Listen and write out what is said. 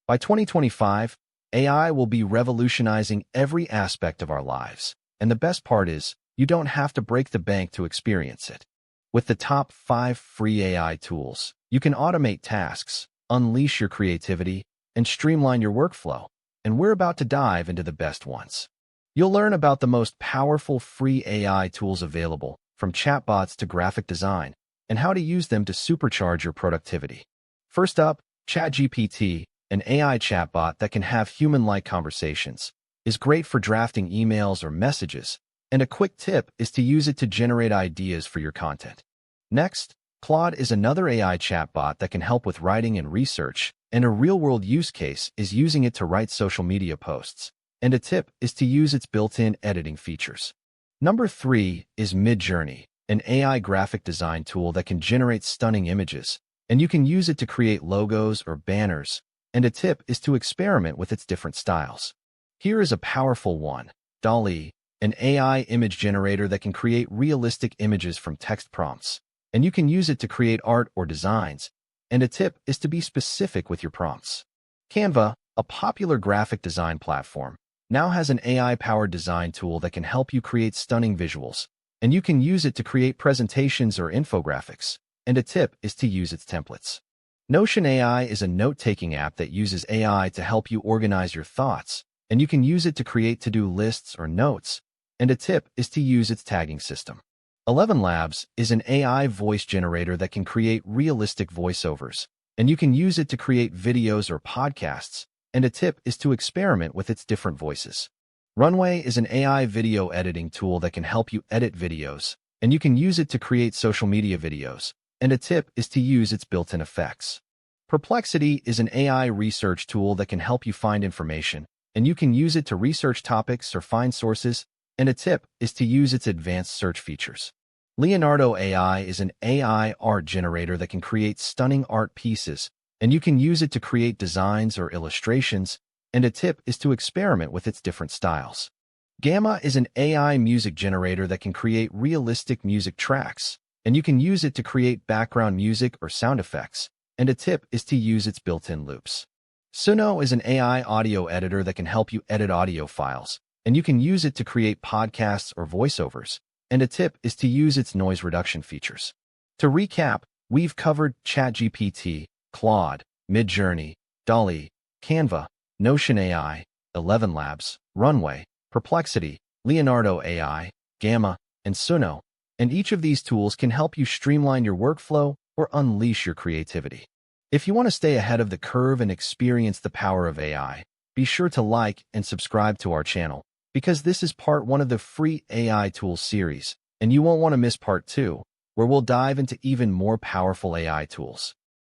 By 2025, AI will be revolutionizing every aspect of our lives. And the best part is, you don't have to break the bank to experience it. With the top 5 free AI tools, you can automate tasks, unleash your creativity, and streamline your workflow. And we're about to dive into the best ones. You'll learn about the most powerful free AI tools available, from chatbots to graphic design, and how to use them to supercharge your productivity. First up, ChatGPT, an AI chatbot that can have human-like conversations, is great for drafting emails or messages, and a quick tip is to use it to generate ideas for your content. Next, Claude is another AI chatbot that can help with writing and research, and a real-world use case is using it to write social media posts, and a tip is to use its built-in editing features. Number 3 is Midjourney, an AI graphic design tool that can generate stunning images, and you can use it to create logos or banners, and a tip is to experiment with its different styles. Here is a powerful one, DALL-E, an AI image generator that can create realistic images from text prompts, and you can use it to create art or designs, and a tip is to be specific with your prompts. Canva, a popular graphic design platform, now has an AI-powered design tool that can help you create stunning visuals, and you can use it to create presentations or infographics, and a tip is to use its templates. Notion AI is a note-taking app that uses AI to help you organize your thoughts, and you can use it to create to-do lists or notes, and a tip is to use its tagging system. 11 Labs is an AI voice generator that can create realistic voiceovers, and you can use it to create videos or podcasts, and a tip is to experiment with its different voices. Runway is an AI video editing tool that can help you edit videos, and you can use it to create social media videos, and a tip is to use its built-in effects. Perplexity is an AI research tool that can help you find information, and you can use it to research topics or find sources, and a tip is to use its advanced search features. Leonardo AI is an AI art generator that can create stunning art pieces, and you can use it to create designs or illustrations, and a tip is to experiment with its different styles. Gamma is an AI music generator that can create realistic music tracks, and you can use it to create background music or sound effects, and a tip is to use its built-in loops. Suno is an AI audio editor that can help you edit audio files, and you can use it to create podcasts or voiceovers, and a tip is to use its noise reduction features. To recap, we've covered ChatGPT, Claude, Midjourney, DALL-E, Canva, Notion AI, 11 Labs, Runway, Perplexity, Leonardo AI, Gamma, and Suno, and each of these tools can help you streamline your workflow or unleash your creativity. If you want to stay ahead of the curve and experience the power of AI, be sure to like and subscribe to our channel, because this is part 1 of the free AI tools series, and you won't want to miss part 2, where we'll dive into even more powerful AI tools.